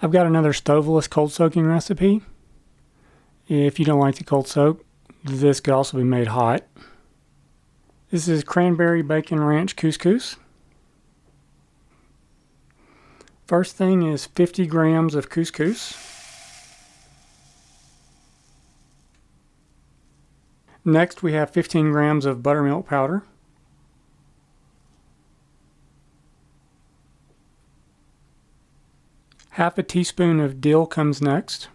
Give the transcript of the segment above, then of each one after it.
I've got another stoveless cold soaking recipe. If you don't like to cold soak, this could also be made hot. This is cranberry bacon ranch couscous. First thing is 50 grams of couscous. Next we have 15 grams of buttermilk powder. Half a teaspoon of dill comes next.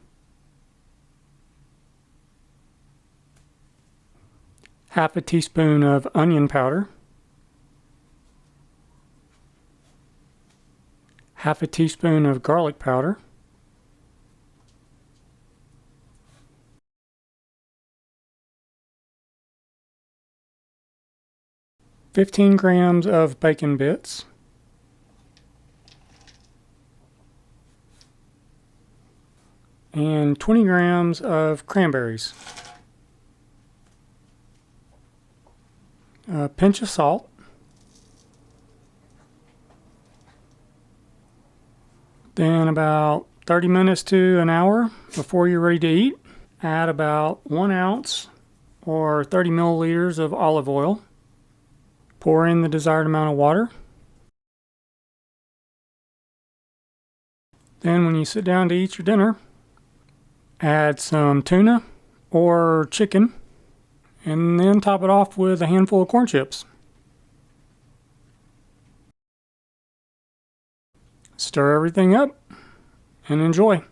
Half a teaspoon of onion powder. Half a teaspoon of garlic powder. $15 grams of bacon bits. And 20 grams of cranberries. A pinch of salt. Then about 30 minutes to an hour before you're ready to eat, add about 1 ounce or 30 milliliters of olive oil. Pour in the desired amount of water. Then when you sit down to eat your dinner, add some tuna or chicken, and then top it off with a handful of corn chips. Stir everything up and enjoy.